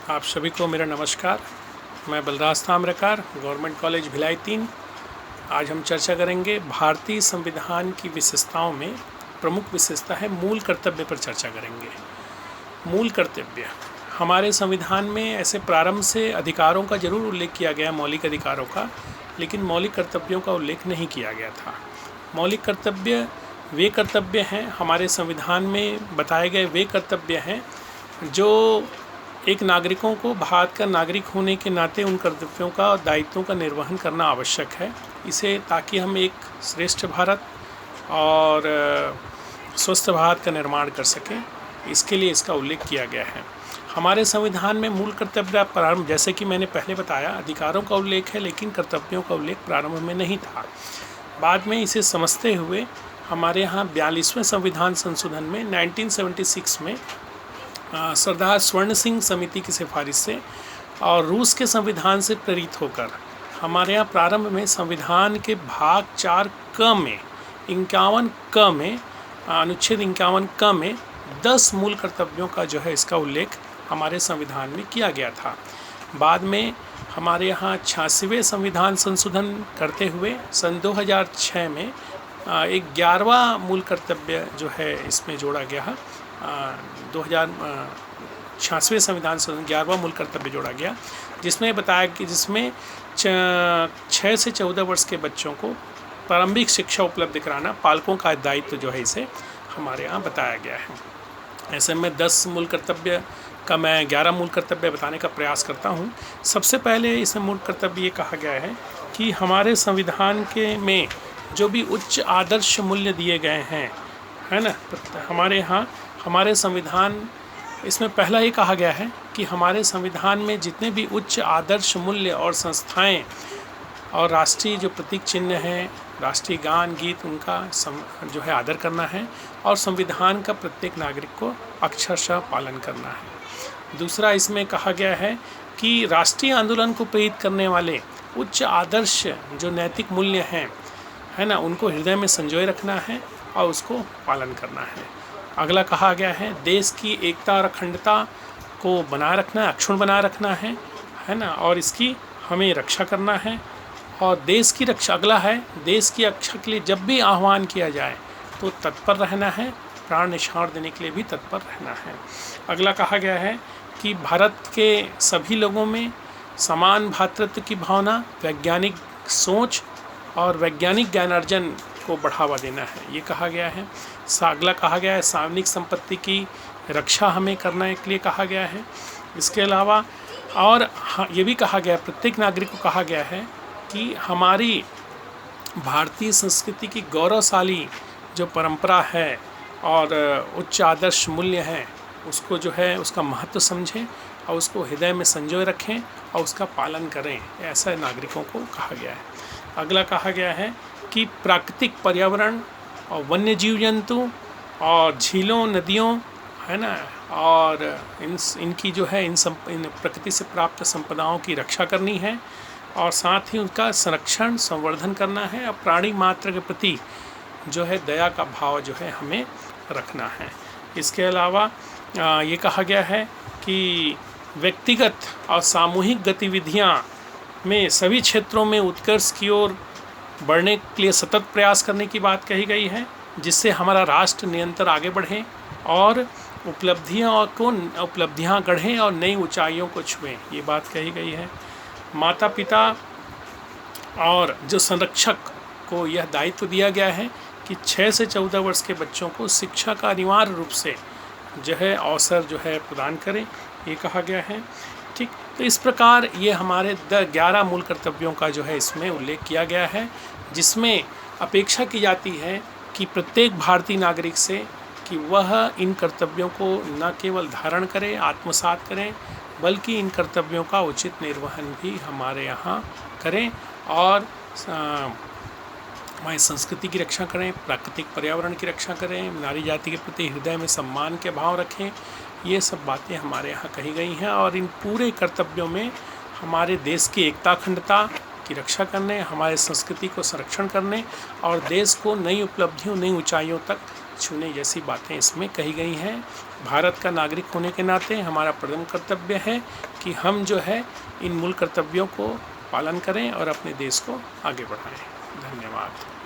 आप सभी को मेरा नमस्कार। मैं बलराज ताम्रकार, गवर्नमेंट कॉलेज भिलाई 3। आज हम चर्चा करेंगे भारतीय संविधान की विशेषताओं में प्रमुख विशेषता है मूल कर्तव्य पर चर्चा करेंगे। मूल कर्तव्य हमारे संविधान में ऐसे प्रारंभ से अधिकारों का जरूर उल्लेख किया गया, मौलिक अधिकारों का, लेकिन मौलिक कर्तव्यों का उल्लेख नहीं किया गया था। मौलिक कर्तव्य वे कर्तव्य हैं, हमारे संविधान में बताए गए वे कर्तव्य हैं जो एक नागरिकों को भारत का नागरिक होने के नाते उन कर्तव्यों का और दायित्वों का निर्वहन करना आवश्यक है, इसे ताकि हम एक श्रेष्ठ भारत और स्वस्थ भारत का निर्माण कर सकें। इसके लिए इसका उल्लेख किया गया है। हमारे संविधान में मूल कर्तव्य प्रारंभ, जैसे कि मैंने पहले बताया, अधिकारों का उल्लेख है लेकिन कर्तव्यों का उल्लेख प्रारंभ में नहीं था। बाद में इसे समझते हुए हमारे यहाँ 42वें संविधान संशोधन में 1976 में सरदार स्वर्ण सिंह समिति की सिफारिश से और रूस के संविधान से प्रेरित होकर हमारे यहाँ प्रारंभ में संविधान के भाग 4 क में 51 क में अनुच्छेद 51 क में 10 मूल कर्तव्यों का जो है इसका उल्लेख हमारे संविधान में किया गया था। बाद में हमारे यहाँ 86वें संविधान संशोधन करते हुए सन 2006 में एक 11वां मूल कर्तव्य जो है इसमें जोड़ा गया। 2086वें संविधान संशोधन 11वां मूल कर्तव्य जोड़ा गया, जिसमें बताया कि जिसमें 6 से 14 वर्ष के बच्चों को प्रारंभिक शिक्षा उपलब्ध कराना पालकों का दायित्व जो है इसे हमारे यहाँ बताया गया है। ऐसे में 10 मूल कर्तव्य का मैं 11 मूल कर्तव्य बताने का प्रयास करता हूँ। सबसे पहले इसमें मूल कर्तव्य ये कहा गया है कि हमारे संविधान के में जो भी उच्च आदर्श मूल्य दिए गए हैं, है ना, हमारे यहाँ हमारे संविधान इसमें पहला ये कहा गया है कि हमारे संविधान में जितने भी उच्च आदर्श मूल्य और संस्थाएं और राष्ट्रीय जो प्रतीक चिन्ह हैं, राष्ट्रीय गान गीत, उनका जो है आदर करना है और संविधान का प्रत्येक नागरिक को अक्षरशः पालन करना है। दूसरा इसमें कहा गया है कि राष्ट्रीय आंदोलन को प्रेरित करने वाले उच्च आदर्श जो नैतिक मूल्य हैं, है ना, उनको हृदय में संजोए रखना है और उसको पालन करना है। अगला कहा गया है देश की एकता और अखंडता को बनाए रखना है, अक्षुण्ण बनाए रखना है ना, और इसकी हमें रक्षा करना है। और देश की रक्षा, अगला है देश की रक्षा के लिए जब भी आह्वान किया जाए तो तत्पर रहना है, प्राण न्यौछावर देने के लिए भी तत्पर रहना है। अगला कहा गया है कि भारत के सभी लोगों में समान भ्रातृत्व की भावना, वैज्ञानिक सोच और वैज्ञानिक ज्ञानार्जन को बढ़ावा देना है, ये कहा गया है। अगला कहा गया है सार्वजनिक संपत्ति की रक्षा हमें करने के लिए कहा गया है। इसके अलावा और ये भी कहा गया, प्रत्येक नागरिक को कहा गया है कि हमारी भारतीय संस्कृति की गौरवशाली जो परंपरा है और उच्च आदर्श मूल्य हैं, उसको जो है उसका महत्व समझें और उसको हृदय में संजोए रखें और उसका पालन करें, ऐसा नागरिकों को कहा गया है। अगला कहा गया है कि प्राकृतिक पर्यावरण और वन्य जीव जंतु और झीलों, नदियों, है ना, और इनकी जो है इन प्रकृति से प्राप्त संपदाओं की रक्षा करनी है और साथ ही उनका संरक्षण, संवर्धन करना है और प्राणी मात्र के प्रति जो है दया का भाव जो है हमें रखना है। इसके अलावा ये कहा गया है कि व्यक्तिगत और सामूहिक गतिविधियाँ में सभी क्षेत्रों में उत्कर्ष की ओर बढ़ने के लिए सतत प्रयास करने की बात कही गई है, जिससे हमारा राष्ट्र निरंतर आगे बढ़े और उपलब्धियां गढ़ें और नई ऊंचाइयों को छुएं, ये बात कही गई है। माता पिता और जो संरक्षक को यह दायित्व दिया गया है कि 6 से 14 वर्ष के बच्चों को शिक्षा का अनिवार्य रूप से जो है अवसर जो है प्रदान करें, ये कहा गया है। ठीक, तो इस प्रकार ये हमारे 11 मूल कर्तव्यों का जो है इसमें उल्लेख किया गया है, जिसमें अपेक्षा की जाती है कि प्रत्येक भारतीय नागरिक से कि वह इन कर्तव्यों को न केवल धारण करें, आत्मसात करें, बल्कि इन कर्तव्यों का उचित निर्वहन भी हमारे यहाँ करें और हमारी संस्कृति की रक्षा करें, प्राकृतिक पर्यावरण की रक्षा करें, नारी जाति के प्रति हृदय में सम्मान के भाव रखें। ये सब बातें हमारे यहाँ कही गई हैं और इन पूरे कर्तव्यों में हमारे देश की एकता, अखंडता की रक्षा करने, हमारे संस्कृति को संरक्षण करने और देश को नई उपलब्धियों, नई ऊंचाइयों तक छूने जैसी बातें इसमें कही गई हैं। भारत का नागरिक होने के नाते हमारा प्रथम कर्तव्य है कि हम जो है इन मूल कर्तव्यों को पालन करें और अपने देश को आगे बढ़ाएं। धन्यवाद।